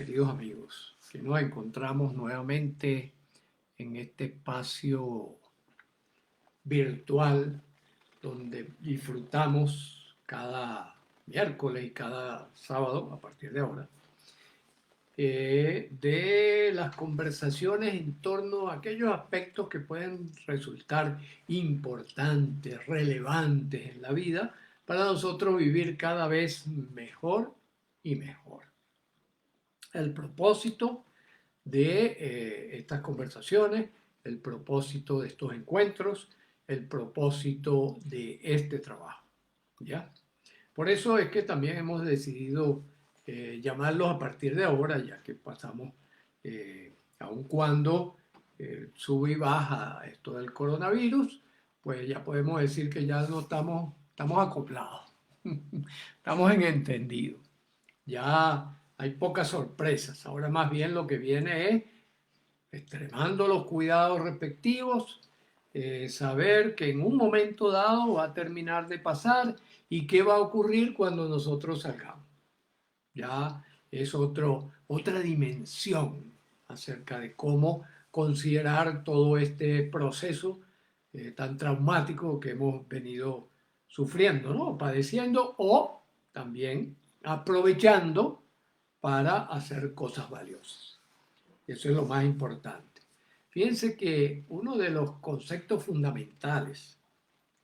queridos amigos, que nos encontramos nuevamente en este espacio virtual donde disfrutamos cada miércoles y cada sábado, a partir de ahora, de las conversaciones en torno a aquellos aspectos que pueden resultar importantes, relevantes en la vida para nosotros vivir cada vez mejor y mejor. El propósito de estas conversaciones, el propósito de estos encuentros, el propósito de este trabajo. ¿Ya? Por eso es que también hemos decidido llamarlos a partir de ahora, ya que pasamos, aun cuando sube y baja esto del coronavirus, pues ya podemos decir que ya no estamos acoplados, estamos en entendido. Ya hay pocas sorpresas. Ahora más bien lo que viene es extremando los cuidados respectivos, saber que en un momento dado va a terminar de pasar y qué va a ocurrir cuando nosotros salgamos. Ya es otra dimensión acerca de cómo considerar todo este proceso tan traumático que hemos venido sufriendo, ¿no? Padeciendo o también aprovechando para hacer cosas valiosas. Eso es lo más importante. Fíjense que uno de los conceptos fundamentales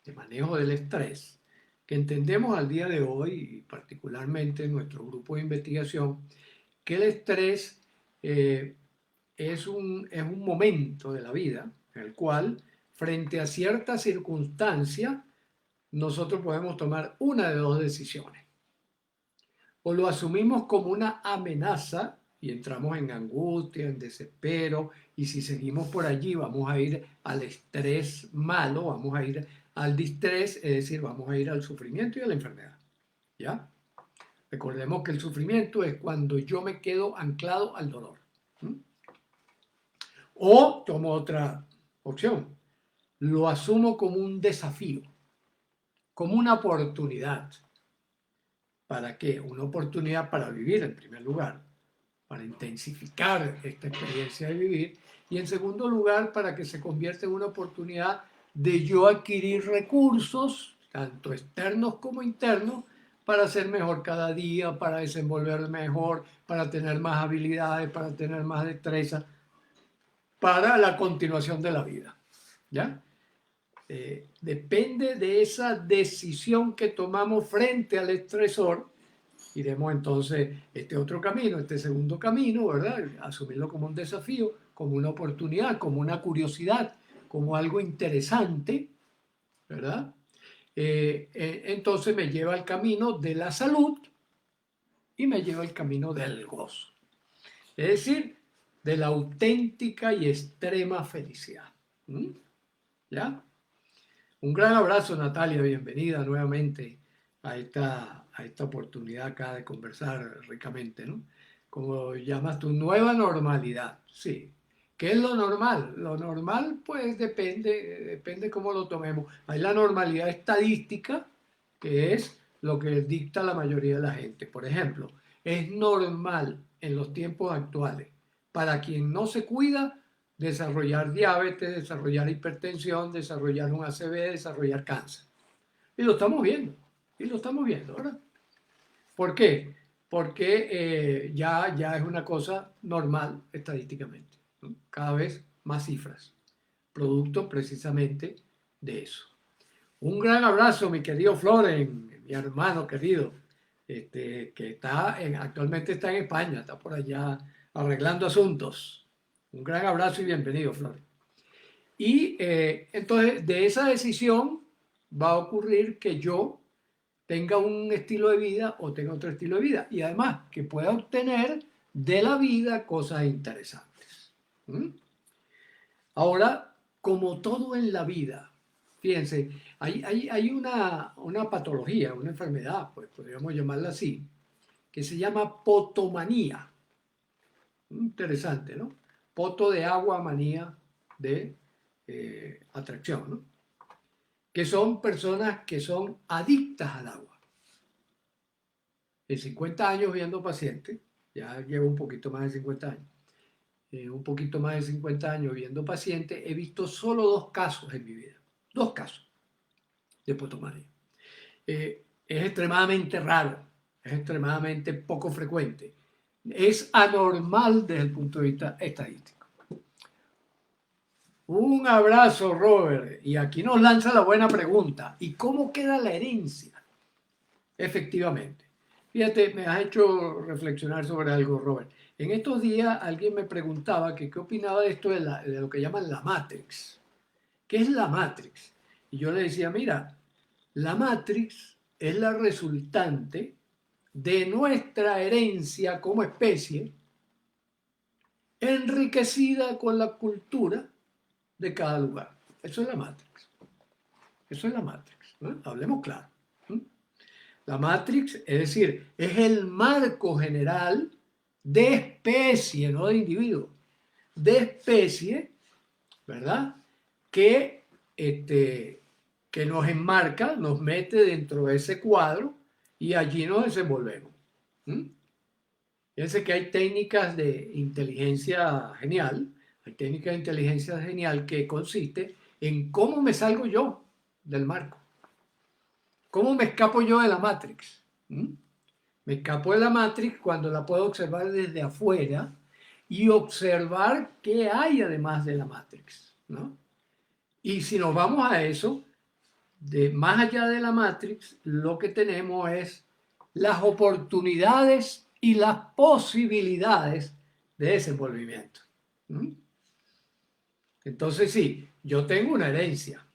de manejo del estrés que entendemos al día de hoy, y particularmente en nuestro grupo de investigación, que el estrés es un momento de la vida en el cual, frente a cierta circunstancia, nosotros podemos tomar una de dos decisiones. O lo asumimos como una amenaza y entramos en angustia, en desespero, y si seguimos por allí vamos a ir al estrés malo, vamos a ir al distrés, es decir, vamos a ir al sufrimiento y a la enfermedad. ¿Ya? Recordemos que el sufrimiento es cuando yo me quedo anclado al dolor. O tomo otra opción, lo asumo como un desafío, como una oportunidad. ¿Para qué? Una oportunidad para vivir en primer lugar, para intensificar esta experiencia de vivir, y en segundo lugar para que se convierta en una oportunidad de yo adquirir recursos, tanto externos como internos, para ser mejor cada día, para desenvolverme mejor, para tener más habilidades, para tener más destreza, para la continuación de la vida. ¿Ya? Depende de esa decisión que tomamos frente al estresor. Iremos entonces este otro camino, este segundo camino, ¿verdad? Asumirlo como un desafío, como una oportunidad, como una curiosidad, como algo interesante, ¿verdad? Entonces me lleva al camino de la salud y me lleva al camino del gozo. Es decir, de la auténtica y extrema felicidad. ¿Ya? Un gran abrazo, Natalia, bienvenida nuevamente a esta oportunidad acá de conversar ricamente, ¿no? Como llamas tu nueva normalidad, sí. ¿Qué es lo normal? Lo normal, pues depende cómo lo tomemos. Hay la normalidad estadística, que es lo que dicta la mayoría de la gente. Por ejemplo, es normal en los tiempos actuales, para quien no se cuida, desarrollar diabetes, desarrollar hipertensión, desarrollar un ACV, desarrollar cáncer. Y lo estamos viendo, ¿verdad? ¿Por qué? Porque ya es una cosa normal estadísticamente, ¿no? Cada vez más cifras, producto precisamente de eso. Un gran abrazo, mi querido Floren, mi hermano querido, que actualmente está en España, está por allá arreglando asuntos. Un gran abrazo y bienvenido, Flor. Y entonces de esa decisión va a ocurrir que yo tenga un estilo de vida o tenga otro estilo de vida. Y además que pueda obtener de la vida cosas interesantes. ¿Mm? Ahora, como todo en la vida, fíjense, hay una patología, una enfermedad, pues podríamos llamarla así, que se llama potomanía. Interesante, ¿no? Poto de agua, manía de atracción, ¿no? Que son personas que son adictas al agua. En 50 años viendo pacientes, ya llevo un poquito más de 50 años, un poquito más de 50 años viendo pacientes, he visto solo 2 casos en mi vida, 2 casos de potomanía. Es extremadamente raro, es extremadamente poco frecuente, es anormal desde el punto de vista estadístico. Un abrazo, Robert. Y aquí nos lanza la buena pregunta. ¿Y cómo queda la herencia? Efectivamente. Fíjate, me has hecho reflexionar sobre algo, Robert. En estos días alguien me preguntaba que qué opinaba de esto de lo que llaman la Matrix. ¿Qué es la Matrix? Y yo le decía, mira, la Matrix es la resultante de nuestra herencia como especie enriquecida con la cultura de cada lugar. Eso es la Matrix. Eso es la Matrix, ¿no? Hablemos claro. La Matrix, es decir, es el marco general de especie, no de individuo, de especie, ¿verdad? Que, que nos enmarca, nos mete dentro de ese cuadro y allí nos desenvolvemos. Fíjense que hay técnicas de inteligencia genial, hay técnicas de inteligencia genial que consiste en cómo me salgo yo del marco. ¿Cómo me escapo yo de la Matrix? Me escapo de la Matrix cuando la puedo observar desde afuera y observar qué hay además de la Matrix, ¿no? Y si nos vamos a eso, de más allá de la Matrix, lo que tenemos es las oportunidades y las posibilidades de desenvolvimiento. Entonces sí, yo tengo una herencia,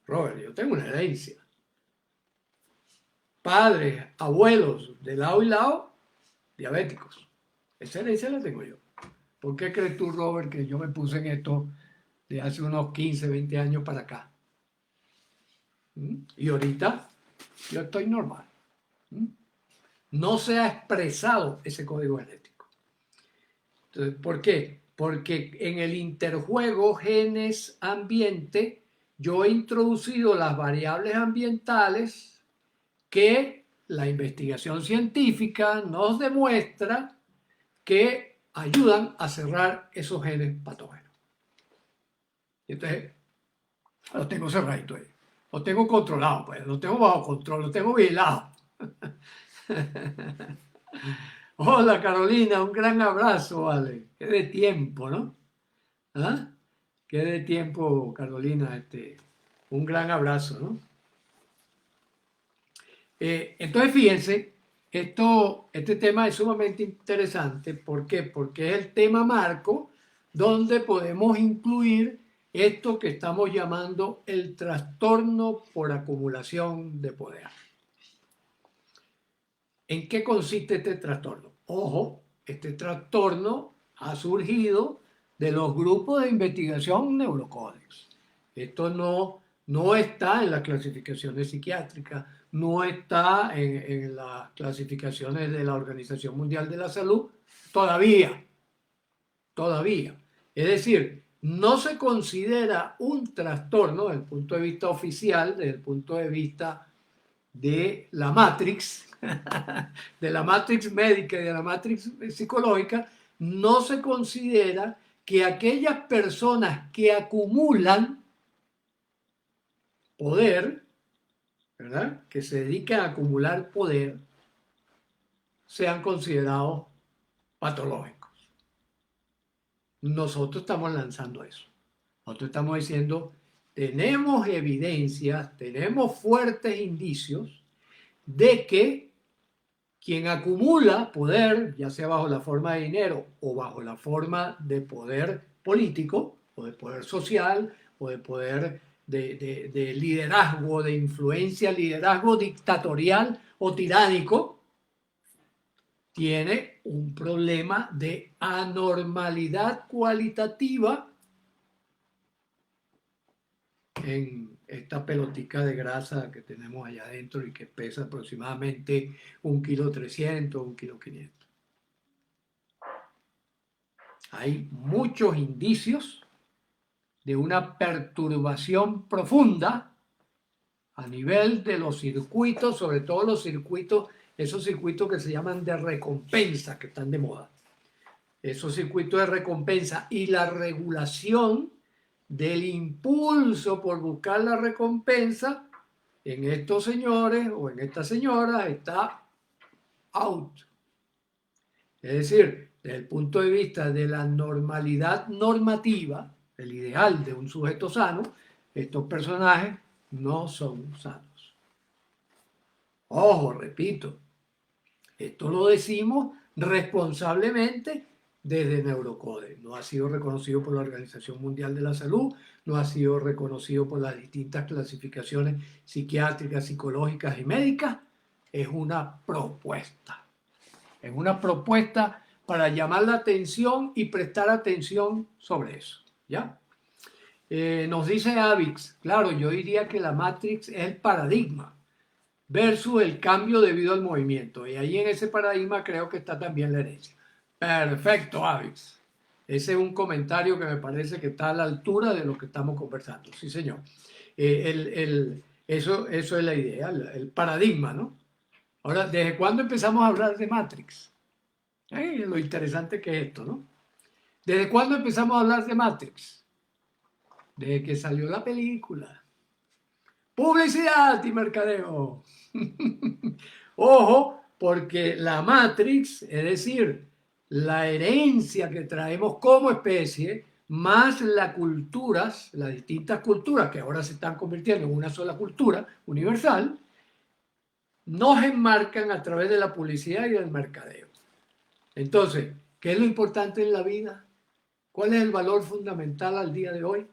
Robert, yo tengo una herencia. Padres, abuelos, de lado y lado, diabéticos. Esa herencia la tengo yo. ¿Por qué crees tú, Robert, que yo me puse en esto de hace unos 15, 20 años para acá? Y ahorita yo estoy normal. No se ha expresado ese código genético. Entonces, ¿por qué? Porque en el interjuego genes-ambiente yo he introducido las variables ambientales que la investigación científica nos demuestra que ayudan a cerrar esos genes patógenos. Y entonces, los tengo cerraditos ahí. Los tengo controlados, pues. Los tengo bajo control, los tengo vigilados. Hola Carolina, un gran abrazo, vale. Qué de tiempo, ¿no? ¿Ah? Qué de tiempo, Carolina, un gran abrazo, ¿no? Entonces, fíjense, este tema es sumamente interesante. ¿Por qué? Porque es el tema marco donde podemos incluir esto que estamos llamando el trastorno por acumulación de poder. ¿En qué consiste este trastorno? Ojo, este trastorno ha surgido de los grupos de investigación neurocódex. Esto no está en las clasificaciones psiquiátricas, no está en las clasificaciones de la Organización Mundial de la Salud, todavía. Es decir, no se considera un trastorno desde el punto de vista oficial, desde el punto de vista de la Matrix, de la Matrix médica y de la Matrix psicológica, no se considera que aquellas personas que acumulan poder, ¿verdad?, que se dedican a acumular poder, sean considerados patológicos. Nosotros estamos lanzando eso. Nosotros estamos diciendo, tenemos evidencias, tenemos fuertes indicios de que quien acumula poder, ya sea bajo la forma de dinero o bajo la forma de poder político o de poder social o de poder de liderazgo, de influencia, liderazgo dictatorial o tiránico, tiene un problema de anormalidad cualitativa en esta pelotica de grasa que tenemos allá adentro y que pesa aproximadamente 1,3 kg, 1,5 kg. Hay muchos indicios de una perturbación profunda a nivel de los circuitos, sobre todo los circuitos esos circuitos que se llaman de recompensa, que están de moda. Esos circuitos de recompensa y la regulación del impulso por buscar la recompensa en estos señores o en estas señoras está out. Es decir, desde el punto de vista de la normalidad normativa, el ideal de un sujeto sano, estos personajes no son sanos. Ojo, repito, esto lo decimos responsablemente desde Neurocode. No ha sido reconocido por la Organización Mundial de la Salud, no ha sido reconocido por las distintas clasificaciones psiquiátricas, psicológicas y médicas. Es una propuesta. Es una propuesta para llamar la atención y prestar atención sobre eso. ¿Ya? Nos dice Avix, claro, yo diría que la Matrix es el paradigma versus el cambio debido al movimiento. Y ahí en ese paradigma creo que está también la herencia. Perfecto, Avix. Ese es un comentario que me parece que está a la altura de lo que estamos conversando. Sí, señor. Eso es la idea, el paradigma, ¿no? Ahora, ¿desde cuándo empezamos a hablar de Matrix? Lo interesante que es esto, ¿no? ¿Desde cuándo empezamos a hablar de Matrix? Desde que salió la película. Publicidad y mercadeo. Ojo, porque la Matrix, es decir, la herencia que traemos como especie, más las culturas, las distintas culturas que ahora se están convirtiendo en una sola cultura universal, nos enmarcan a través de la publicidad y del mercadeo. Entonces, ¿qué es lo importante en la vida? ¿Cuál es el valor fundamental al día de hoy?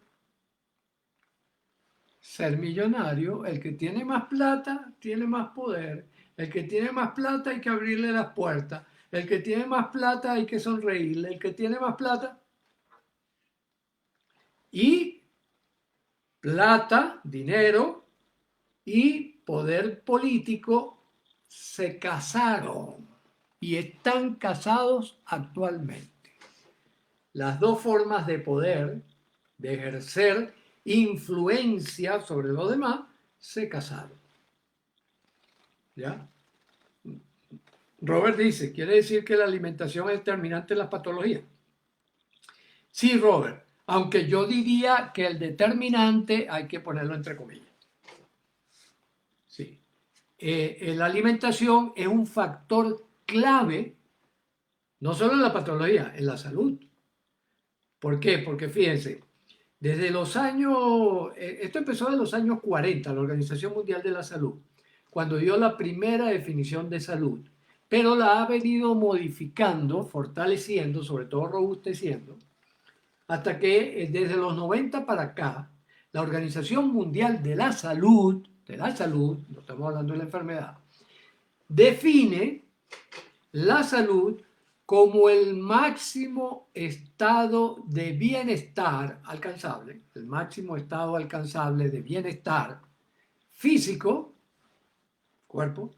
Ser millonario. El que tiene más plata tiene más poder. El que tiene más plata hay que abrirle las puertas. El que tiene más plata hay que sonreírle. El que tiene más plata. Y plata, dinero y poder político se casaron y están casados actualmente. Las dos formas de poder, de ejercer influencia sobre los demás, se casaron. ¿Ya? Robert dice, ¿quiere decir que la alimentación es determinante en las patologías? Sí, Robert, aunque yo diría que el determinante hay que ponerlo entre comillas. Sí. La alimentación es un factor clave, no solo en la patología, en la salud. ¿Por qué? Porque fíjense, desde los años, esto empezó en los años 40, la Organización Mundial de la Salud, cuando dio la primera definición de salud, pero la ha venido modificando, fortaleciendo, sobre todo robusteciendo, hasta que desde los 90 para acá, la Organización Mundial de la salud, no estamos hablando de la enfermedad, define la salud como el máximo estado de bienestar alcanzable, el máximo estado alcanzable de bienestar físico, cuerpo,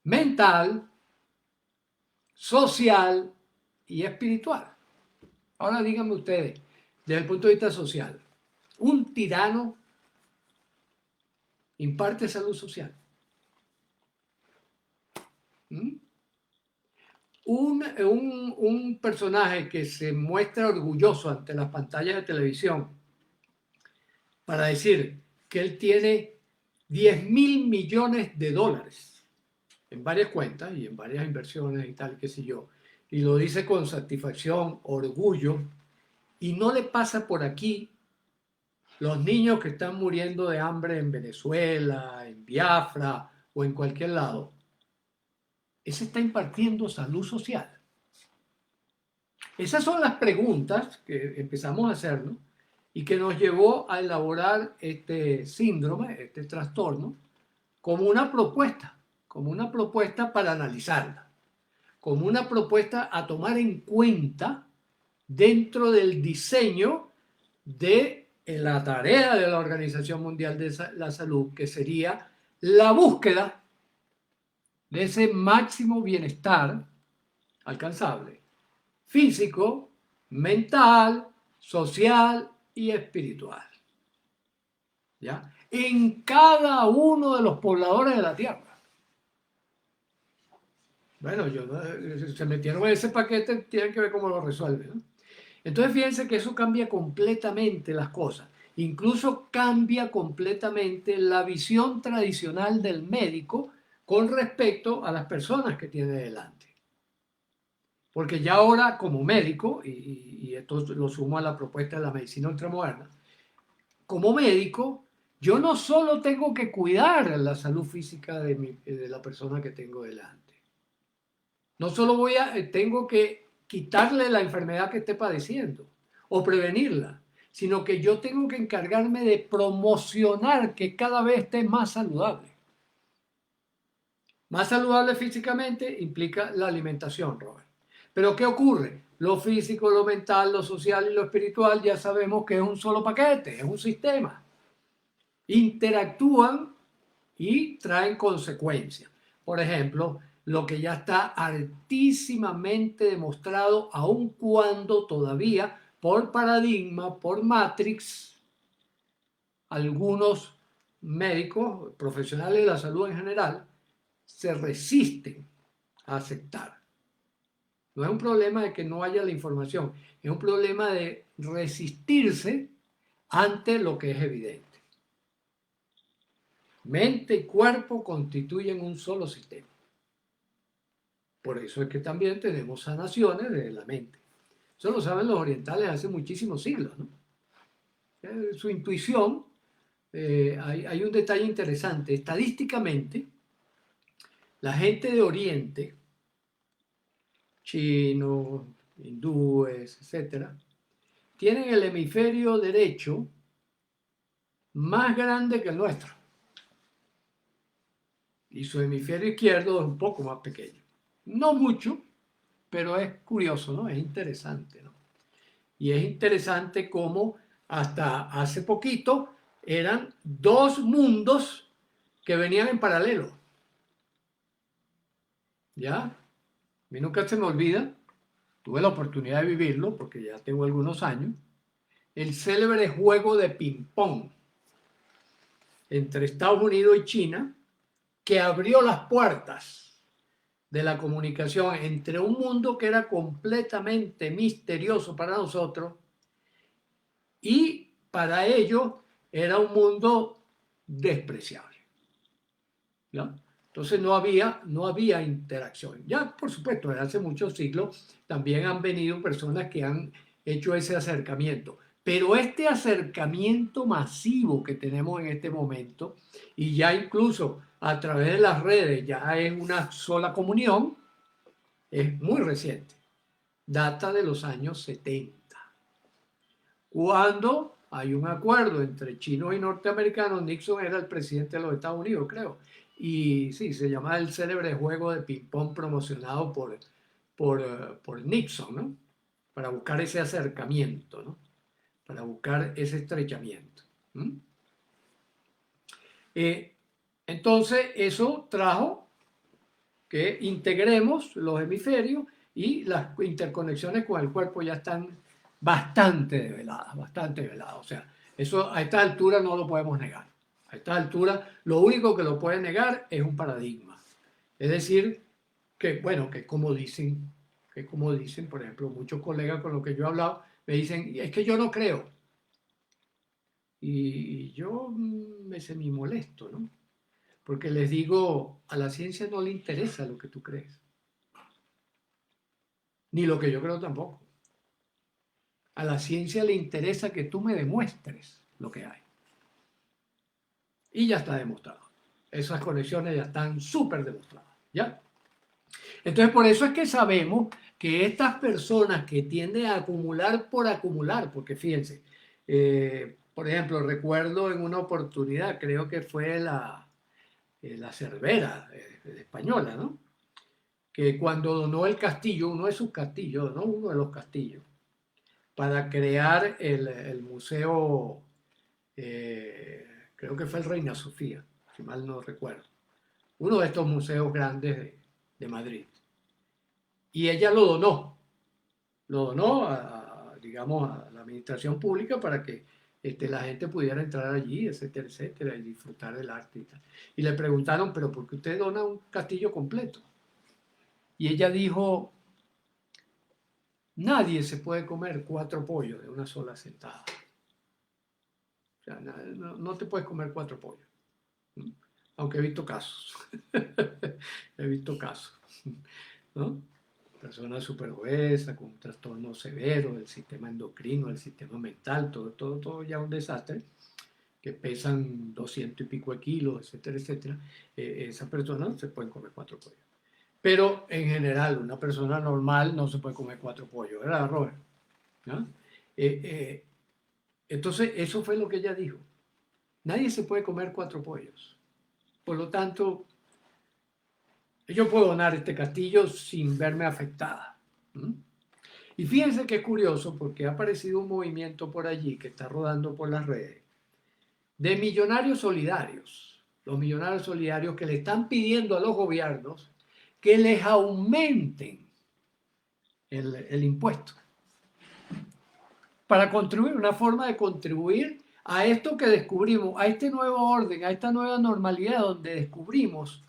mental, social y espiritual. Ahora díganme ustedes, desde el punto de vista social, ¿un tirano imparte salud social? ¿Mm? Un personaje que se muestra orgulloso ante las pantallas de televisión para decir que él tiene 10.000 millones de dólares en varias cuentas y en varias inversiones y tal, qué sé yo, y lo dice con satisfacción, orgullo, y no le pasa por aquí los niños que están muriendo de hambre en Venezuela, en Biafra o en cualquier lado. Ese está impartiendo salud social. Esas son las preguntas que empezamos a hacernos y que nos llevó a elaborar este síndrome, este trastorno, como una propuesta para analizarla, como una propuesta a tomar en cuenta dentro del diseño de la tarea de la Organización Mundial de la Salud, que sería la búsqueda de ese máximo bienestar alcanzable, físico, mental, social y espiritual. ¿Ya? En cada uno de los pobladores de la Tierra. Bueno, se metieron en ese paquete, tienen que ver cómo lo resuelven, ¿no? Entonces fíjense que eso cambia completamente las cosas. Incluso cambia completamente la visión tradicional del médico con respecto a las personas que tiene delante. Porque ya ahora como médico, y esto lo sumo a la propuesta de la medicina ultramoderna, como médico, yo no solo tengo que cuidar la salud física de la persona que tengo delante. No solo tengo que quitarle la enfermedad que esté padeciendo o prevenirla, sino que yo tengo que encargarme de promocionar que cada vez esté más saludable. Más saludable físicamente implica la alimentación, Robert. Pero ¿qué ocurre? Lo físico, lo mental, lo social y lo espiritual ya sabemos que es un solo paquete, es un sistema. Interactúan y traen consecuencias. Por ejemplo, lo que ya está altísimamente demostrado, aun cuando todavía por paradigma, por Matrix, algunos médicos, profesionales de la salud en general, se resisten a aceptar. No es un problema de que no haya la información, es un problema de resistirse ante lo que es evidente. Mente y cuerpo constituyen un solo sistema. Por eso es que también tenemos sanaciones de la mente. Eso lo saben los orientales hace muchísimos siglos, ¿no? Su intuición, hay un detalle interesante. Estadísticamente, la gente de Oriente, chinos, hindúes, etcétera, tienen el hemisferio derecho más grande que el nuestro. Y su hemisferio izquierdo es un poco más pequeño. No mucho, pero es curioso, ¿no? Es interesante, ¿no? Y es interesante cómo hasta hace poquito eran dos mundos que venían en paralelo. ¿Ya? A mí nunca se me olvida, tuve la oportunidad de vivirlo porque ya tengo algunos años, el célebre juego de ping-pong entre Estados Unidos y China que abrió las puertas de la comunicación entre un mundo que era completamente misterioso para nosotros y para ellos era un mundo despreciable. ¿Ya? Entonces no había interacción. Ya, por supuesto, desde hace muchos siglos también han venido personas que han hecho ese acercamiento. Pero este acercamiento masivo que tenemos en este momento, y ya incluso a través de las redes ya es una sola comunión, es muy reciente. Data de los años 70. Cuando hay un acuerdo entre chinos y norteamericanos, Nixon era el presidente de los Estados Unidos, creo. Y sí, se llamaba el célebre juego de ping-pong promocionado por Nixon, ¿no? Para buscar ese acercamiento, ¿no? Para buscar ese estrechamiento. Eh, entonces, eso trajo que integremos los hemisferios y las interconexiones con el cuerpo ya están bastante develadas, bastante develadas. O sea, eso a esta altura no lo podemos negar. A esta altura lo único que lo puede negar es un paradigma. Es decir, que bueno, que como dicen, por ejemplo, muchos colegas con los que yo he hablado, me dicen, es que yo no creo. Y yo me semi molesto, ¿no? Porque les digo, a la ciencia no le interesa lo que tú crees, ni lo que yo creo tampoco. A la ciencia le interesa que tú me demuestres lo que hay. Y ya está demostrado. Esas conexiones ya están súper demostradas, ¿ya? Entonces, por eso es que sabemos que estas personas que tienden a acumular por acumular, porque fíjense, por ejemplo, recuerdo en una oportunidad, creo que fue la Cervera española, ¿no? Que cuando donó el castillo, uno de sus castillos, ¿no? Uno de los castillos, para crear el museo, creo que fue el Reina Sofía, si mal no recuerdo, uno de estos museos grandes de Madrid. Y ella lo donó digamos, a la administración pública para que la gente pudiera entrar allí, etcétera, etcétera, y disfrutar del arte y tal. Y le preguntaron, pero ¿por qué usted dona un castillo completo? y ella dijo, nadie se puede comer 4 pollos de una sola sentada. O sea, no te puedes comer 4 pollos. Aunque he visto casos. He visto casos. ¿No? Personas súper obesas, con un trastorno severo del sistema endocrino, del sistema mental, todo ya un desastre, que pesan 200 y pico de kilos, etcétera, etcétera. Esas personas se pueden comer 4 pollos. Pero en general, una persona normal no se puede comer 4 pollos, ¿verdad, Robert? ¿No? Entonces, eso fue lo que ella dijo. Nadie se puede comer 4 pollos. Por lo tanto, yo puedo donar este castillo sin verme afectada. Y fíjense que es curioso porque ha aparecido un movimiento por allí que está rodando por las redes de millonarios solidarios. Los millonarios solidarios que le están pidiendo a los gobiernos que les aumenten el impuesto para contribuir, una forma de contribuir a esto que descubrimos, a este nuevo orden, a esta nueva normalidad donde descubrimos,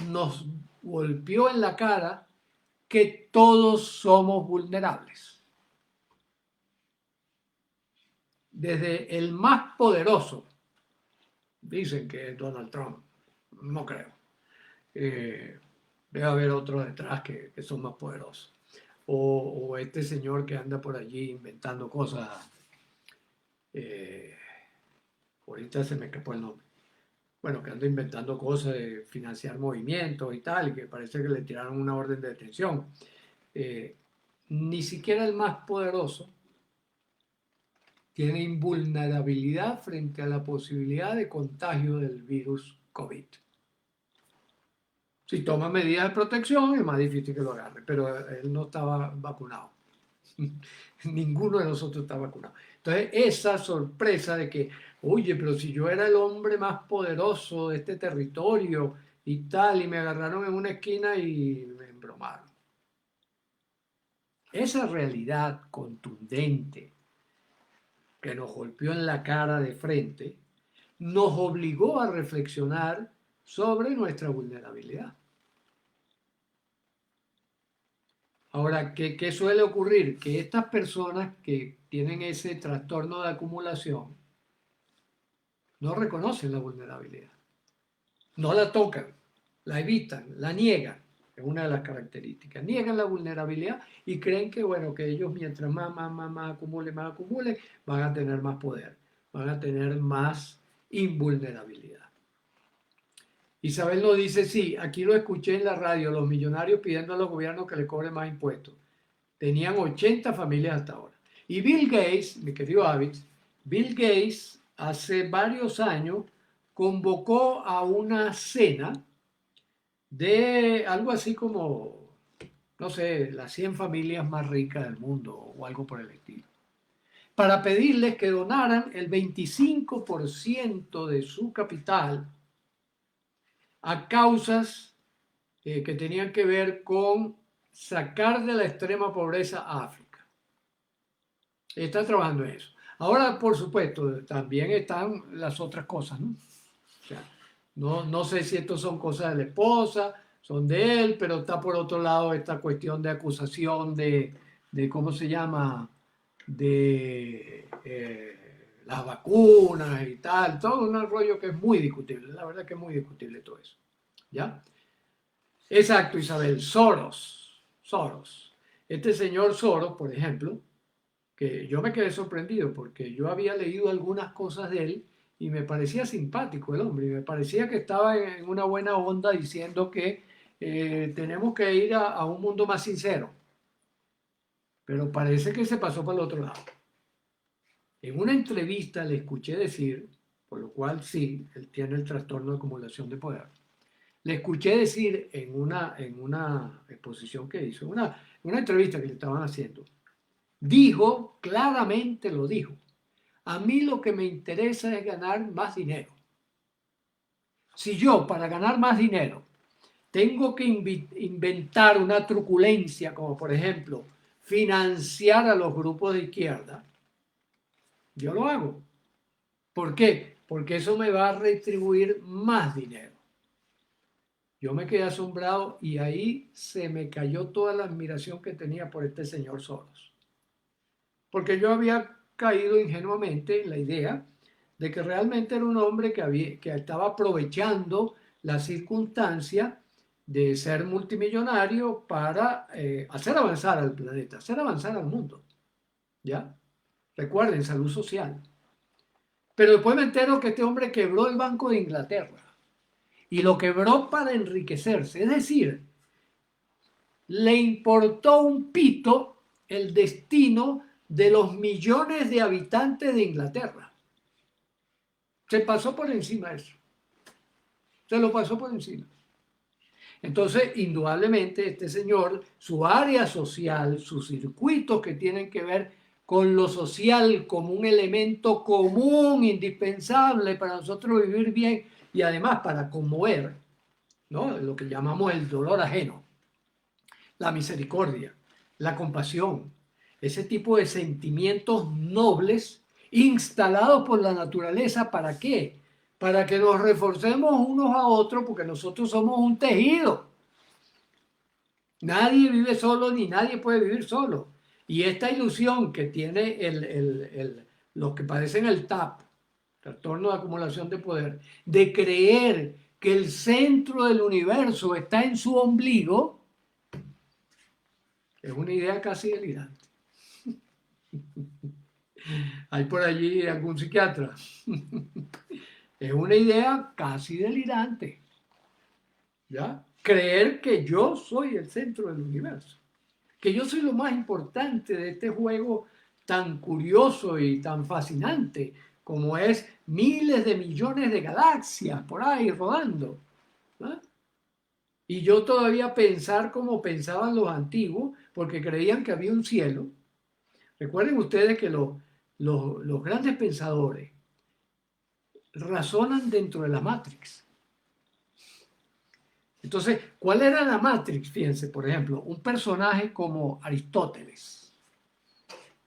nos golpeó en la cara que todos somos vulnerables. Desde el más poderoso, dicen que es Donald Trump, no creo. Debe haber otros detrás que son más poderosos. O este señor que anda por allí inventando cosas. Ahorita se me escapó el nombre. Bueno, que anda inventando cosas de financiar movimientos y tal, y que parece que le tiraron una orden de detención. Ni siquiera el más poderoso tiene invulnerabilidad frente a la posibilidad de contagio del virus COVID. Si toma medidas de protección es más difícil que lo agarre, pero él no estaba vacunado. Ninguno de nosotros está vacunado. Entonces, esa sorpresa de que, oye, pero si yo era el hombre más poderoso de este territorio y tal, y me agarraron en una esquina y me embromaron. Esa realidad contundente que nos golpeó en la cara de frente, nos obligó a reflexionar sobre nuestra vulnerabilidad. Ahora, ¿qué suele ocurrir? Que estas personas que tienen ese trastorno de acumulación no reconocen la vulnerabilidad, no la tocan, la evitan, la niegan, es una de las características. Niegan la vulnerabilidad y creen que, bueno, que ellos mientras más acumulen, van a tener más poder, van a tener más invulnerabilidad. Isabel nos dice, sí, aquí lo escuché en la radio, los millonarios pidiendo a los gobiernos que le cobren más impuestos. Tenían 80 familias hasta ahora. Y Bill Gates, mi querido David, Bill Gates hace varios años convocó a una cena de algo así como, no sé, las 100 familias más ricas del mundo o algo por el estilo, para pedirles que donaran el 25% de su capital a causas que tenían que ver con sacar de la extrema pobreza a África. Está trabajando en eso. Ahora, por supuesto, también están las otras cosas, ¿no? O sea, no sé si estos son cosas de la esposa, son de él, pero está por otro lado esta cuestión de acusación de ¿cómo se llama? De las vacunas y tal, todo un rollo que es muy discutible, la verdad que es muy discutible todo eso, ¿ya? Exacto, Isabel, Soros. Este señor Soros, por ejemplo, que yo me quedé sorprendido porque yo había leído algunas cosas de él y me parecía simpático el hombre, y me parecía que estaba en una buena onda diciendo que tenemos que ir a un mundo más sincero, pero parece que se pasó para el otro lado. En una entrevista le escuché decir, por lo cual sí, él tiene el trastorno de acumulación de poder, le escuché decir en una exposición que hizo, una entrevista que le estaban haciendo, dijo, claramente lo dijo, a mí lo que me interesa es ganar más dinero. Si yo para ganar más dinero tengo que inventar una truculencia, como por ejemplo financiar a los grupos de izquierda, yo lo hago. ¿Por qué? Porque eso me va a retribuir más dinero. Yo me quedé asombrado y ahí se me cayó toda la admiración que tenía por este señor Soros. Porque yo había caído ingenuamente en la idea de que realmente era un hombre que estaba aprovechando la circunstancia de ser multimillonario para hacer avanzar al planeta, hacer avanzar al mundo. ¿Ya? Recuerden, salud social. Pero después me entero que este hombre quebró el Banco de Inglaterra y lo quebró para enriquecerse. Es decir, le importó un pito el destino de los millones de habitantes de Inglaterra. Se pasó por encima de eso. Se lo pasó por encima. Entonces, indudablemente, este señor, su área social, sus circuitos que tienen que ver con lo social como un elemento común, indispensable para nosotros vivir bien y además para conmover, ¿no? Lo que llamamos el dolor ajeno, la misericordia, la compasión, ese tipo de sentimientos nobles instalados por la naturaleza. ¿Para qué? Para que nos reforcemos unos a otros, porque nosotros somos un tejido. Nadie vive solo ni nadie puede vivir solo. Y esta ilusión que tiene los que padecen el TAP, trastorno de acumulación de poder, de creer que el centro del universo está en su ombligo, es una idea casi delirante. Hay por allí algún psiquiatra. Es una idea casi delirante. ¿Ya? Creer que yo soy el centro del universo, que yo soy lo más importante de este juego tan curioso y tan fascinante como es miles de millones de galaxias por ahí rodando. ¿No? Y yo todavía pensar como pensaban los antiguos, porque creían que había un cielo. Recuerden ustedes que los grandes pensadores razonan dentro de la Matrix. Entonces, ¿cuál era la Matrix? Fíjense, por ejemplo, un personaje como Aristóteles.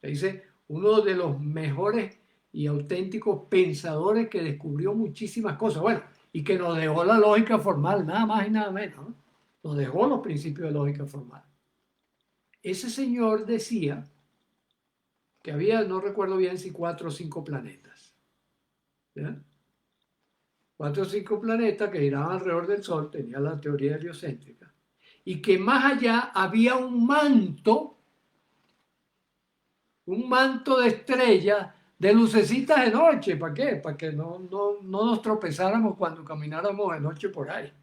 Le dice, uno de los mejores y auténticos pensadores que descubrió muchísimas cosas. Bueno, y que nos dejó la lógica formal, nada más y nada menos, ¿no? Nos dejó los principios de lógica formal. Ese señor decía que había, no recuerdo bien si 4 o 5 planetas. ¿Ya? 4 o 5 planetas que giraban alrededor del Sol, tenía la teoría heliocéntrica, y que más allá había un manto de estrellas, de lucecitas de noche. ¿Para qué? Para que no nos tropezáramos cuando camináramos de noche por ahí.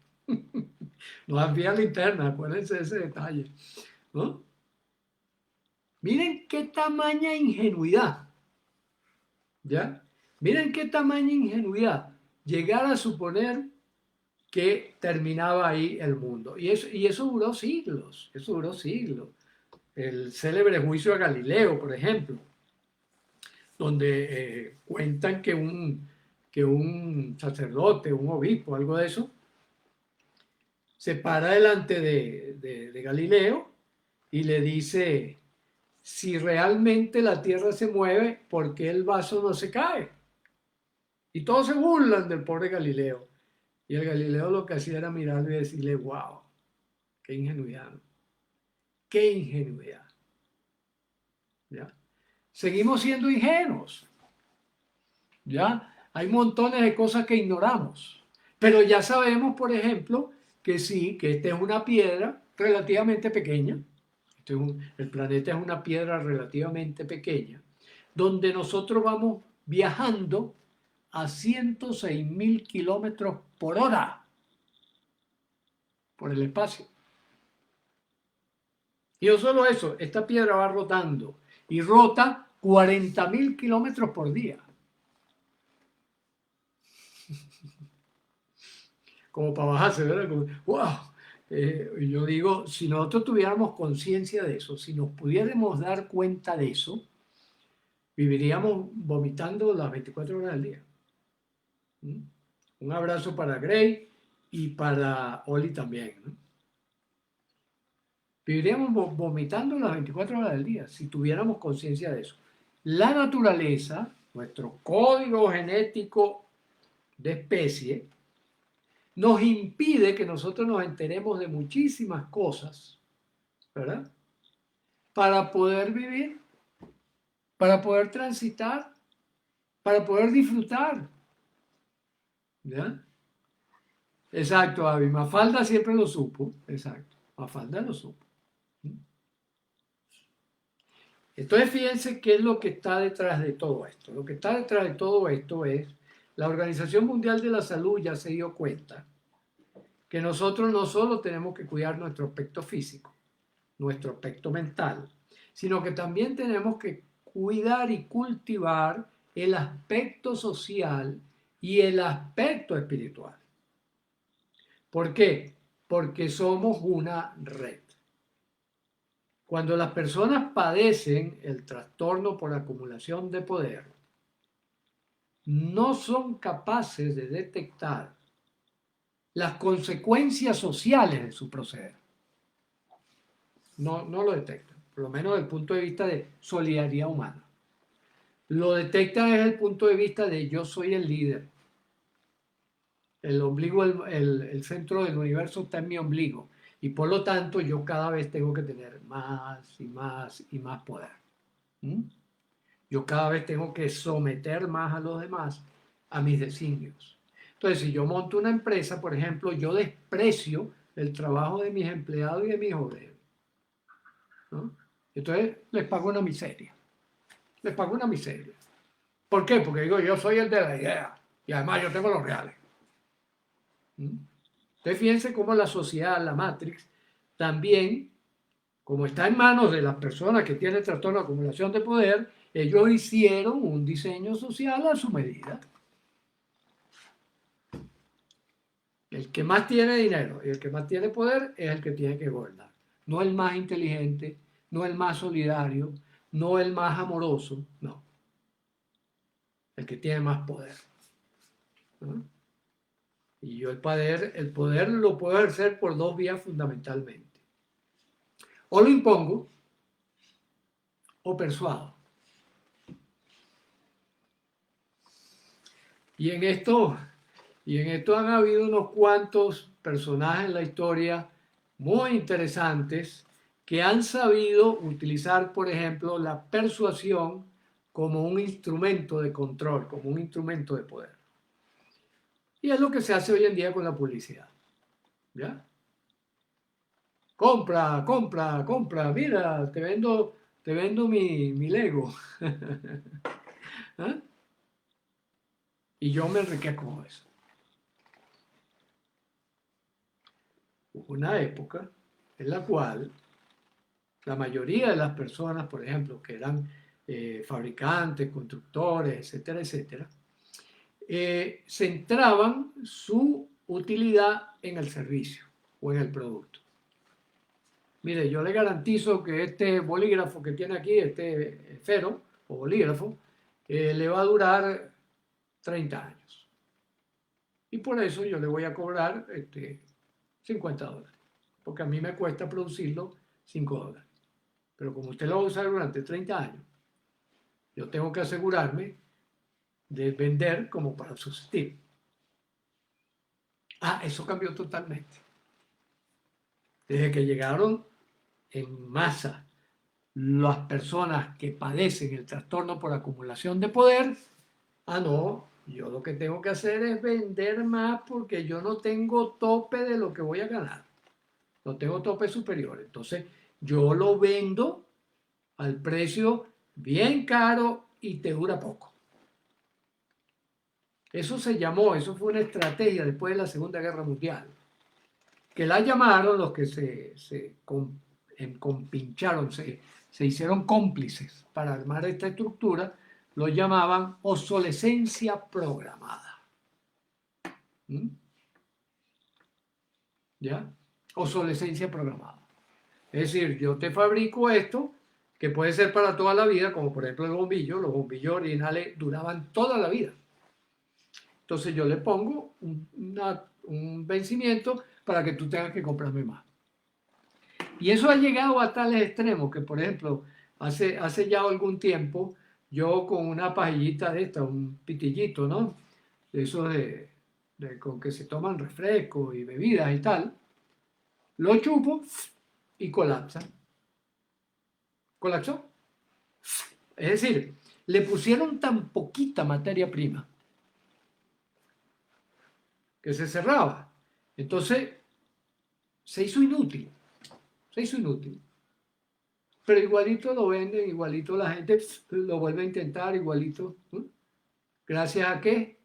No había linterna, acuérdense de ese detalle, ¿no? Miren qué tamaña ingenuidad, ¿ya? Miren qué tamaña ingenuidad llegar a suponer que terminaba ahí el mundo. Y eso duró siglos, eso duró siglos. El célebre juicio a Galileo, por ejemplo, donde cuentan que un sacerdote, un obispo, algo de eso, se para delante de Galileo y le dice, si realmente la tierra se mueve, ¿por qué el vaso no se cae? Y todos se burlan del pobre Galileo. Y el Galileo lo que hacía era mirarlo y decirle, wow, qué ingenuidad, ¿no? Qué ingenuidad. ¿Ya? Seguimos siendo ingenuos. ¿Ya? Hay montones de cosas que ignoramos. Pero ya sabemos, por ejemplo, que sí, que esta es una piedra relativamente pequeña. El planeta es una piedra relativamente pequeña, donde nosotros vamos viajando a 106.000 kilómetros por hora por el espacio. Y no solo eso, esta piedra va rotando y rota 40.000 kilómetros por día. Como para bajarse, ¿verdad? Como, ¡wow! Yo digo, si nosotros tuviéramos conciencia de eso, si nos pudiéramos dar cuenta de eso, viviríamos vomitando las 24 horas del día. ¿Mm? Un abrazo para Gray y para Oli también, ¿no? Viviríamos vomitando las 24 horas del día si tuviéramos conciencia de eso. La naturaleza, nuestro código genético de especie, nos impide que nosotros nos enteremos de muchísimas cosas, ¿verdad? Para poder vivir, para poder transitar, para poder disfrutar, ¿ya? Exacto, Avi. Mafalda siempre lo supo, exacto. Mafalda lo supo. Entonces, fíjense qué es lo que está detrás de todo esto. Lo que está detrás de todo esto es, la Organización Mundial de la Salud ya se dio cuenta que nosotros no solo tenemos que cuidar nuestro aspecto físico, nuestro aspecto mental, sino que también tenemos que cuidar y cultivar el aspecto social y el aspecto espiritual. ¿Por qué? Porque somos una red. Cuando las personas padecen el trastorno por acumulación de poder, no son capaces de detectar las consecuencias sociales de su proceder. No lo detectan, por lo menos desde el punto de vista de solidaridad humana. Lo detectan desde el punto de vista de yo soy el líder. El ombligo, el centro del universo está en mi ombligo. Y por lo tanto yo cada vez tengo que tener más y más y más poder. ¿Mm? Yo cada vez tengo que someter más a los demás a mis designios. Entonces, si yo monto una empresa, por ejemplo, yo desprecio el trabajo de mis empleados y de mis obreros, ¿no? Entonces, les pago una miseria. Les pago una miseria. ¿Por qué? Porque digo, yo soy el de la idea y además yo tengo los reales. ¿Mm? Entonces, fíjense cómo la sociedad, la Matrix, también, como está en manos de las personas que tienen trastorno de acumulación de poder, ellos hicieron un diseño social a su medida. El que más tiene dinero y el que más tiene poder es el que tiene que gobernar. No el más inteligente, no el más solidario, no el más amoroso, no. El que tiene más poder, ¿no? Y yo el poder lo puedo ejercer por dos vías fundamentalmente. O lo impongo o persuado. Y en esto han habido unos cuantos personajes en la historia muy interesantes que han sabido utilizar, por ejemplo, la persuasión como un instrumento de control, como un instrumento de poder. Y es lo que se hace hoy en día con la publicidad. ¿Ya? Compra, compra, compra, mira, te vendo mi Lego. ¿Ah? Y yo me enriquezco con eso. Hubo una época en la cual la mayoría de las personas, por ejemplo, que eran fabricantes, constructores, etcétera, etcétera, centraban su utilidad en el servicio o en el producto. Mire, yo le garantizo que este bolígrafo que tiene aquí, este esfero o bolígrafo, le va a durar 30 años. Y por eso yo le voy a cobrar $50, porque a mí me cuesta producirlo $5. Pero como usted lo va a usar durante 30 años, yo tengo que asegurarme de vender como para subsistir. Ah, eso cambió totalmente. Desde que llegaron en masa las personas que padecen el trastorno por acumulación de poder, ah, no, yo lo que tengo que hacer es vender más porque yo no tengo tope de lo que voy a ganar. No tengo tope superior. Entonces, yo lo vendo al precio bien caro y te dura poco. Eso fue una estrategia después de la Segunda Guerra Mundial, que la llamaron los que se compincharon, se hicieron cómplices para armar esta estructura, lo llamaban obsolescencia programada. ¿Mm? ¿Ya? Obsolescencia programada. Es decir, yo te fabrico esto, que puede ser para toda la vida, como por ejemplo el bombillo. Los bombillos originales duraban toda la vida. Entonces yo le pongo un vencimiento para que tú tengas que comprarme más. Y eso ha llegado a tales extremos que, por ejemplo, hace ya algún tiempo, yo con una pajillita de esta, un pitillito, ¿no? De esos con que se toman refrescos y bebidas y tal, lo chupo y colapsa. Colapsó. Es decir, le pusieron tan poquita materia prima que se cerraba. Entonces, se hizo inútil. Se hizo inútil. Pero igualito lo venden, igualito la gente lo vuelve a intentar, igualito. ¿Gracias a qué?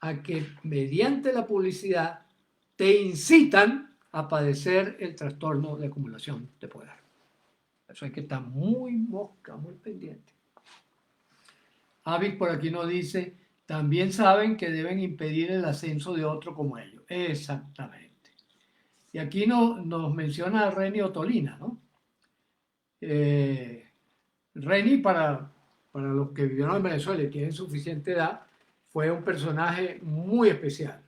A que mediante la publicidad te incitan a padecer el trastorno de acumulación de poder. Eso hay que estar muy mosca, muy pendiente. Avic por aquí nos dice, también saben que deben impedir el ascenso de otro como ellos. Exactamente. Y aquí nos menciona a Reni Ottolina, ¿no? Reni, para los que vivieron en Venezuela y tienen suficiente edad, fue un personaje muy especial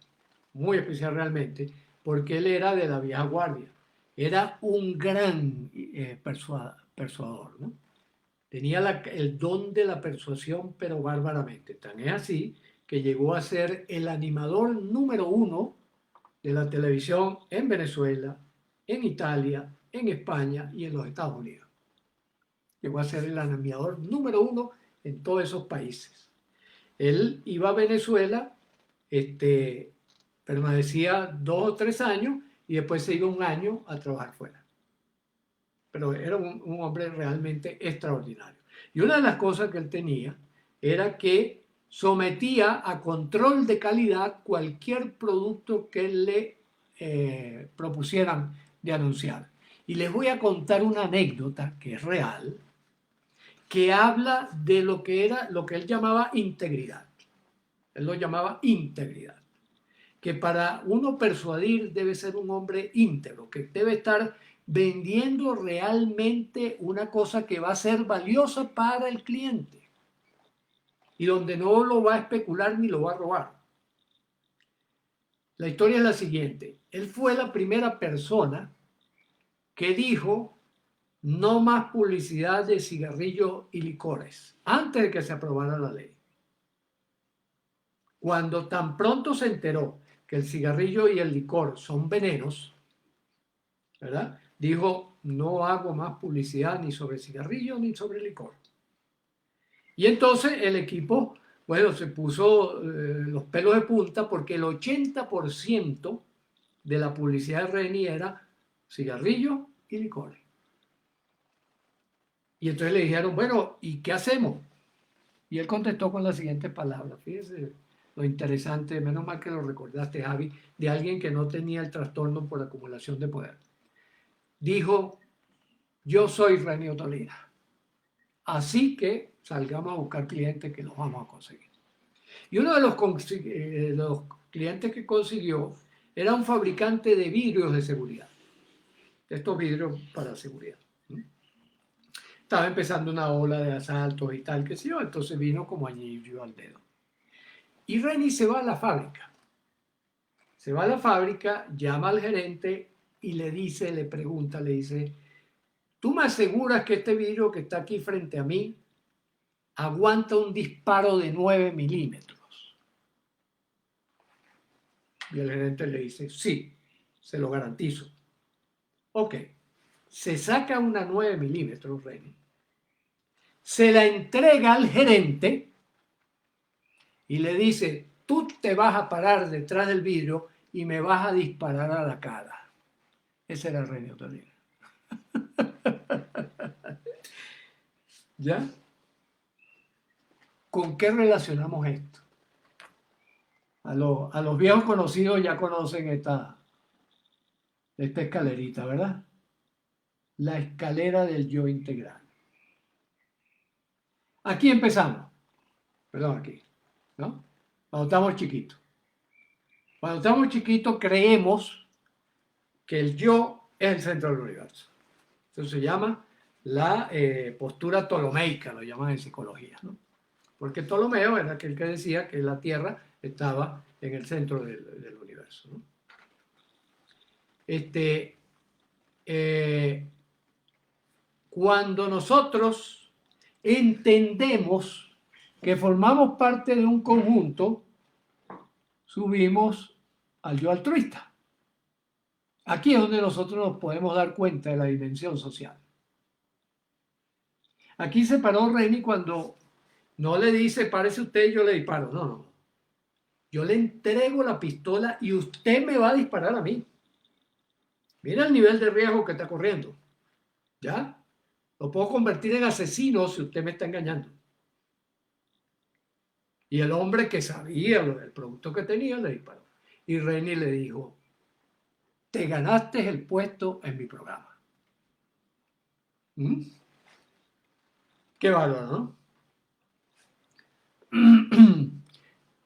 realmente, porque él era de la vieja guardia. Era un gran persuador, ¿no? Tenía el don de la persuasión, pero bárbaramente. Tan es así que llegó a ser el animador número 1 de la televisión en Venezuela, en Italia, en España y en los Estados Unidos. Llegó a ser el animador número 1 en todos esos países. Él iba a Venezuela, permanecía 2 o 3 años y después se iba un año a trabajar fuera. Pero era un hombre realmente extraordinario. Y una de las cosas que él tenía era que sometía a control de calidad cualquier producto que le propusieran de anunciar. Y les voy a contar una anécdota que es real, que habla de lo que él llamaba integridad. Él lo llamaba integridad. Que para uno persuadir debe ser un hombre íntegro, que debe estar vendiendo realmente una cosa que va a ser valiosa para el cliente y donde no lo va a especular ni lo va a robar. La historia es la siguiente. Él fue la primera persona que dijo no más publicidad de cigarrillos y licores antes de que se aprobara la ley. Cuando tan pronto se enteró que el cigarrillo y el licor son venenos, ¿verdad? Dijo, no hago más publicidad ni sobre cigarrillo ni sobre licor. Y entonces el equipo, bueno, se puso los pelos de punta porque el 80% de la publicidad de Reni era cigarrillo y licor. Y entonces le dijeron, bueno, ¿y qué hacemos? Y él contestó con las siguientes palabras. Fíjese lo interesante, menos mal que lo recordaste, Javi, de alguien que no tenía el trastorno por acumulación de poder. Dijo, yo soy Reni Ottolina, así que salgamos a buscar clientes que los vamos a conseguir. Y uno de los clientes que consiguió era un fabricante de vidrios de seguridad, estos vidrios para seguridad. Estaba empezando una ola de asaltos y tal, que sé yo, entonces vino como anillo al dedo. Y Reni se va a la fábrica. Se va a la fábrica, llama al gerente y le pregunta, ¿tú me aseguras que este vidrio que está aquí frente a mí aguanta un disparo de 9 milímetros? Y el gerente le dice, sí, se lo garantizo. Ok, se saca una 9 milímetros, Reni, se la entrega al gerente y le dice, tú te vas a parar detrás del vidrio y me vas a disparar a la cara. Ese era Reni Ottolina. ¿Ya? ¿Con qué relacionamos esto? A los viejos conocidos ya conocen esta escalerita, ¿verdad? La escalera del yo integral. Aquí empezamos. Perdón, aquí. ¿No? Cuando estamos chiquitos. Cuando estamos chiquitos creemos que el yo es el centro del universo. Eso se llama la postura ptolomeica, lo llaman en psicología, ¿no? Porque Ptolomeo era aquel que decía que la Tierra estaba en el centro del universo, ¿no? Cuando nosotros entendemos que formamos parte de un conjunto, subimos al yo altruista. Aquí es donde nosotros nos podemos dar cuenta de la dimensión social. Aquí se paró Reni cuando no le dice, párese usted y yo le disparo. No, no. Yo le entrego la pistola y usted me va a disparar a mí. Mira el nivel de riesgo que está corriendo. ¿Ya? Lo puedo convertir en asesino si usted me está engañando. Y el hombre que sabía el producto que tenía le disparó. Y Reni le dijo, te ganaste el puesto en mi programa. ¿Mm? Qué bárbaro, ¿no?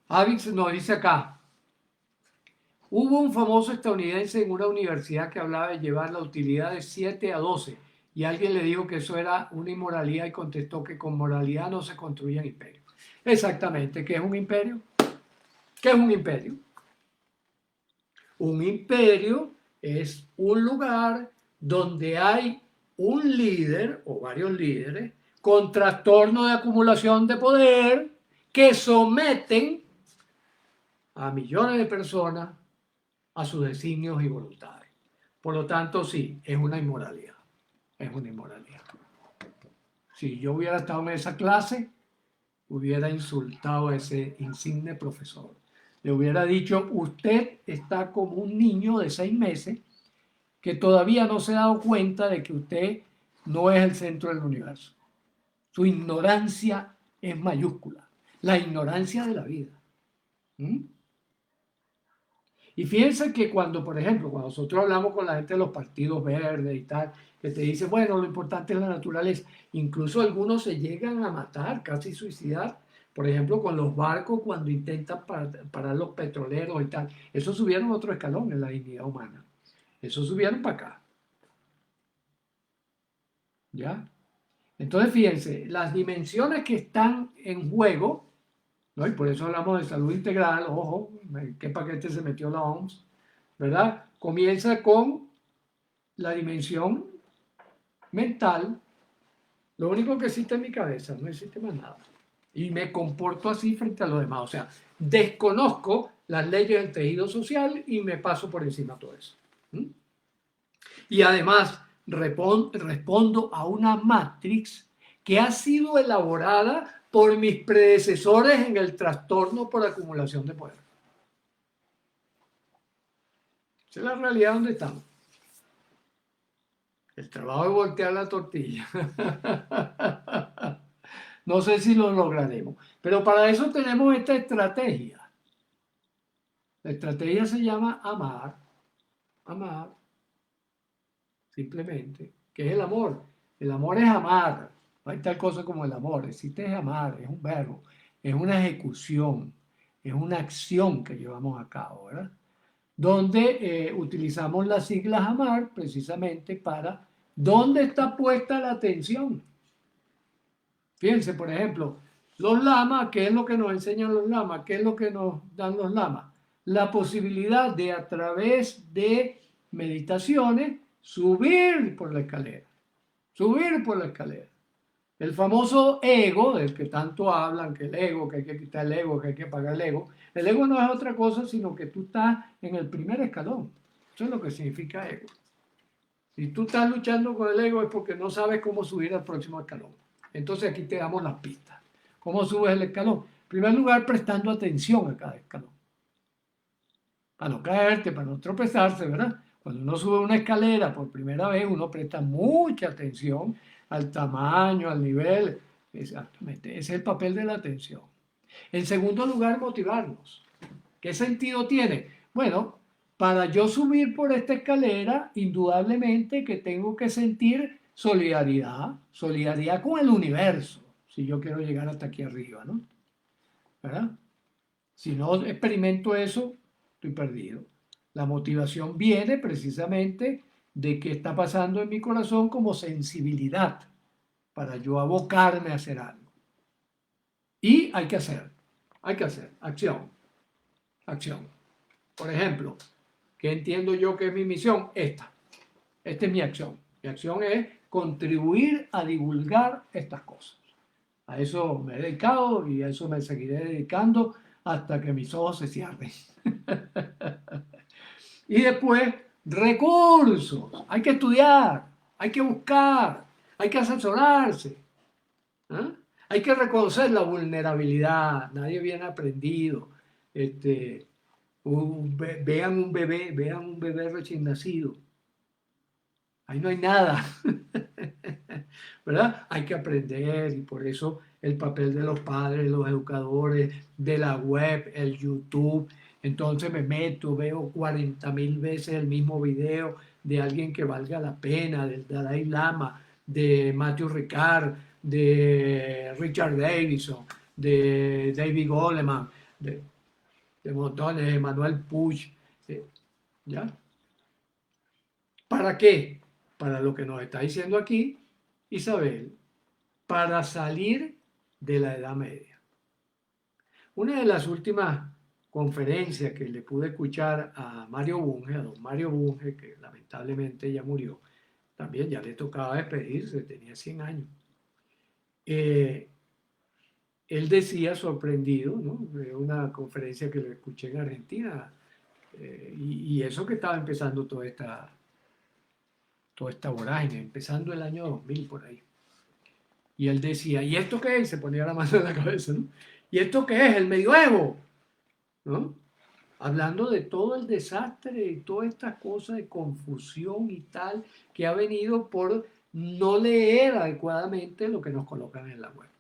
Avix nos dice acá, hubo un famoso estadounidense en una universidad que hablaba de llevar la utilidad de 7 a 12 y alguien le dijo que eso era una inmoralidad y contestó que con moralidad no se construían imperios. Exactamente, ¿qué es un imperio? ¿Qué es un imperio? Un imperio es un lugar donde hay un líder o varios líderes con trastorno de acumulación de poder que someten a millones de personas a sus designios y voluntades. Por lo tanto, sí, es una inmoralidad. Es una inmoralidad. Si yo hubiera estado en esa clase, hubiera insultado a ese insigne profesor. Le hubiera dicho, usted está como un niño de 6 meses que todavía no se ha dado cuenta de que usted no es el centro del universo. Su ignorancia es mayúscula. La ignorancia de la vida. ¿Mm? Y fíjense que cuando, por ejemplo, cuando nosotros hablamos con la gente de los partidos verdes y tal, que te dicen, bueno, lo importante es la naturaleza, incluso algunos se llegan a matar, casi suicidar, por ejemplo, con los barcos cuando intentan parar los petroleros y tal. Eso subieron otro escalón en la dignidad humana. Eso subieron para acá. ¿Ya? Entonces, fíjense, las dimensiones que están en juego, ¿no? Y por eso hablamos de salud integral, ojo, ¿qué paquete se metió la OMS? ¿Verdad? Comienza con la dimensión mental, lo único que existe en mi cabeza, no existe más nada. Y me comporto así frente a los demás. O sea, desconozco las leyes del tejido social y me paso por encima de todo eso. ¿Mm? Y además respondo a una matrix que ha sido elaborada por mis predecesores en el trastorno por acumulación de poder. Esa es la realidad donde estamos. El trabajo de voltear la tortilla. No sé si lo lograremos, pero para eso tenemos esta estrategia. La estrategia se llama amar, amar, simplemente. ¿Qué es el amor? El amor es amar. No hay tal cosa como el amor. Existe es amar, es un verbo, es una ejecución, es una acción que llevamos a cabo, ¿verdad? Donde utilizamos las siglas amar precisamente para dónde está puesta la atención. Fíjense, por ejemplo, los lamas, ¿qué es lo que nos enseñan los lamas? ¿Qué es lo que nos dan los lamas? La posibilidad de a través de meditaciones subir por la escalera, subir por la escalera. El famoso ego, del que tanto hablan, que el ego, que hay que quitar el ego, que hay que pagar el ego no es otra cosa sino que tú estás en el primer escalón. Eso es lo que significa ego. Si tú estás luchando con el ego es porque no sabes cómo subir al próximo escalón. Entonces aquí te damos las pistas. ¿Cómo subes el escalón? En primer lugar, prestando atención a cada escalón. Para no caerte, para no tropezarse, ¿verdad? Cuando uno sube una escalera por primera vez, uno presta mucha atención al tamaño, al nivel. Exactamente, ese es el papel de la atención. En segundo lugar, motivarnos. ¿Qué sentido tiene? Bueno, para yo subir por esta escalera, indudablemente que tengo que sentir solidaridad, solidaridad con el universo, si yo quiero llegar hasta aquí arriba, ¿no? ¿Verdad? Si no experimento eso, estoy perdido. La motivación viene precisamente de qué está pasando en mi corazón como sensibilidad para yo abocarme a hacer algo. Y hay que hacer, acción, acción. Por ejemplo, ¿qué entiendo yo que es mi misión? Esta es mi acción. Mi acción es contribuir a divulgar estas cosas. A eso me he dedicado y a eso me seguiré dedicando hasta que mis ojos se cierren. Y después, recursos. Hay que estudiar, hay que buscar, hay que asesorarse. ¿Ah? Hay que reconocer la vulnerabilidad. Nadie viene aprendido. Vean un bebé recién nacido. Ahí no hay nada. ¿Verdad? Hay que aprender y por eso el papel de los padres, los educadores, de la web, el YouTube. Entonces me meto, veo 40.000 veces el mismo video de alguien que valga la pena, del Dalai Lama, de Matthew Ricard, de Richard Davidson, de David Goleman, de montones, de Manuel Puig. ¿Ya? ¿Para qué? Para lo que nos está diciendo aquí Isabel, para salir de la Edad Media. Una de las últimas conferencias que le pude escuchar a Mario Bunge, a don Mario Bunge, que lamentablemente ya murió, también ya le tocaba despedirse, tenía 100 años. Él decía, sorprendido, ¿no? De una conferencia que le escuché en Argentina, y eso que estaba empezando toda esta vorágine, empezando el año 2000 por ahí. Y él decía, ¿y esto qué es? Se ponía la mano en la cabeza, ¿no? ¿Y esto qué es? El medioevo, ¿no? Hablando de todo el desastre y todas estas cosas de confusión y tal que ha venido por no leer adecuadamente lo que nos colocan en la web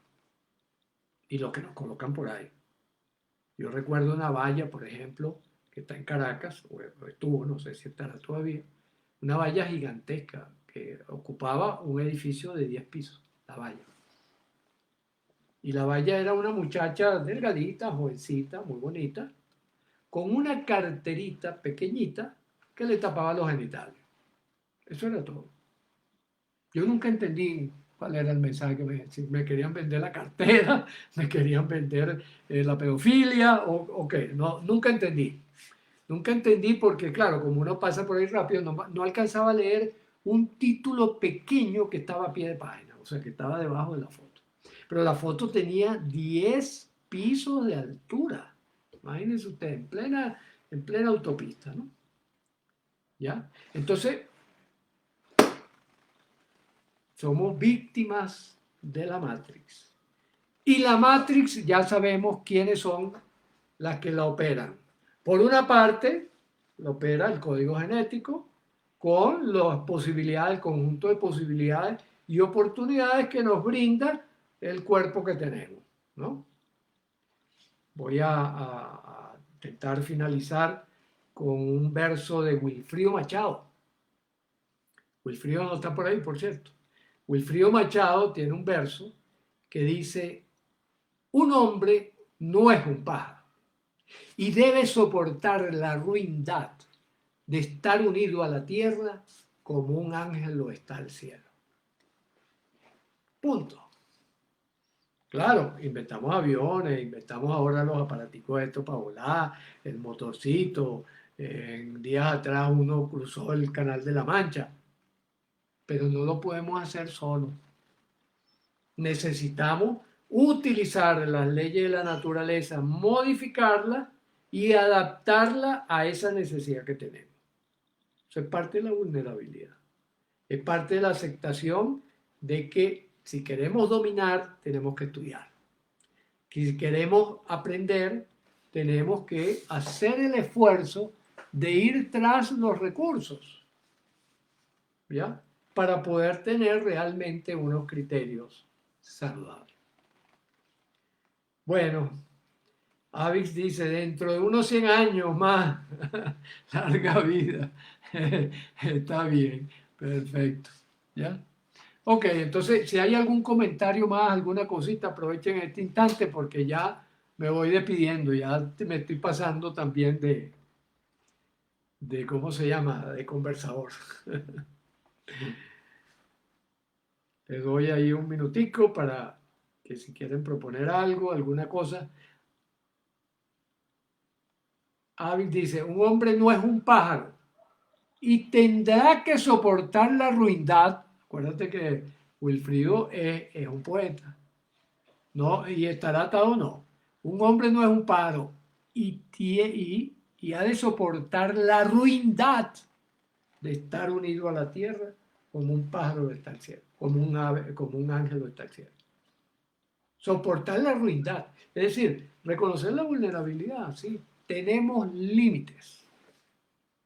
y lo que nos colocan por ahí. Yo recuerdo una valla, por ejemplo, que está en Caracas, o estuvo, no sé si estará todavía, una valla gigantesca que ocupaba un edificio de 10 pisos, la valla. Y la valla era una muchacha delgadita, jovencita, muy bonita, con una carterita pequeñita que le tapaba los genitales. Eso era todo. Yo nunca entendí cuál era el mensaje que si me querían vender la cartera, me querían vender la pedofilia o qué. No, nunca entendí. Nunca entendí porque, claro, como uno pasa por ahí rápido, no alcanzaba a leer un título pequeño que estaba a pie de página, o sea, que estaba debajo de la foto. Pero la foto tenía 10 pisos de altura. Imagínense ustedes, en plena autopista, ¿no? ¿Ya? Entonces, somos víctimas de la Matrix. Y la Matrix ya sabemos quiénes son las que la operan. Por una parte, lo opera el código genético con las posibilidades, el conjunto de posibilidades y oportunidades que nos brinda el cuerpo que tenemos, ¿no? Voy a intentar finalizar con un verso de Wilfrido Machado. Wilfrido no está por ahí, por cierto. Wilfrido Machado tiene un verso que dice, un hombre no es un pájaro y debe soportar la ruindad de estar unido a la tierra como un ángel lo está al cielo. Punto. Claro, inventamos aviones, inventamos ahora los aparaticos estos para volar, el motorcito. En días atrás uno cruzó el Canal de la Mancha, pero no lo podemos hacer solo. Necesitamos utilizar las leyes de la naturaleza, modificarlas y adaptarla a esa necesidad que tenemos. Eso es parte de la vulnerabilidad. Es parte de la aceptación de que si queremos dominar, tenemos que estudiar. Que si queremos aprender, tenemos que hacer el esfuerzo de ir tras los recursos, ¿ya? Para poder tener realmente unos criterios saludables. Bueno, Avix dice, dentro de unos 100 años más, larga vida. Está bien, perfecto. ¿Ya? Ok, entonces, si hay algún comentario más, alguna cosita, aprovechen este instante porque ya me voy despidiendo, ya me estoy pasando también de ¿cómo se llama? De conversador. Les doy ahí un minutico para que si quieren proponer algo, alguna cosa. Avis dice, un hombre no es un pájaro y tendrá que soportar la ruindad. Acuérdate que Wilfrido es un poeta, ¿no? Y estará atado, no. Un hombre no es un pájaro y ha de soportar la ruindad de estar unido a la tierra como un pájaro de estar cielo, como un ave, como un ángel de estar cielo. Soportar la ruindad, es decir, reconocer la vulnerabilidad, sí, tenemos límites.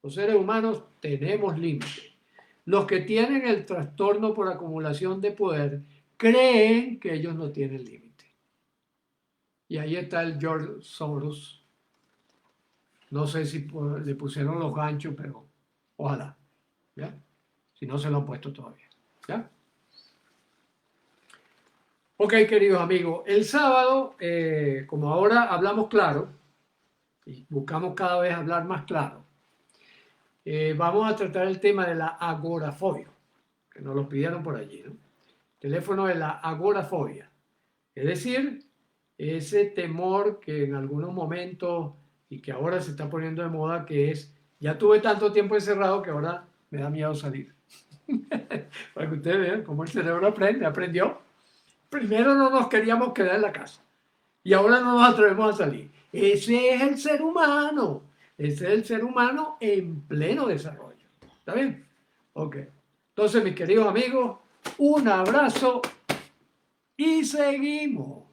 Los seres humanos tenemos límites. Los que tienen el trastorno por acumulación de poder creen que ellos no tienen límite. Y ahí está el George Soros. No sé si le pusieron los ganchos, pero ojalá. ¿Ya? Si no se lo han puesto todavía. ¿Ya? Ok, queridos amigos, el sábado, como ahora hablamos claro, y buscamos cada vez hablar más claro, vamos a tratar el tema de la agorafobia, que nos lo pidieron por allí, ¿no? Teléfono de la agorafobia, es decir, ese temor que en algunos momentos y que ahora se está poniendo de moda, que es, ya tuve tanto tiempo encerrado que ahora me da miedo salir. Para que ustedes vean cómo el cerebro aprende, aprendió. Primero no nos queríamos quedar en la casa y ahora no nos atrevemos a salir. Ese es el ser humano. Ese es el ser humano en pleno desarrollo. ¿Está bien? Ok. Entonces, mis queridos amigos, un abrazo y seguimos.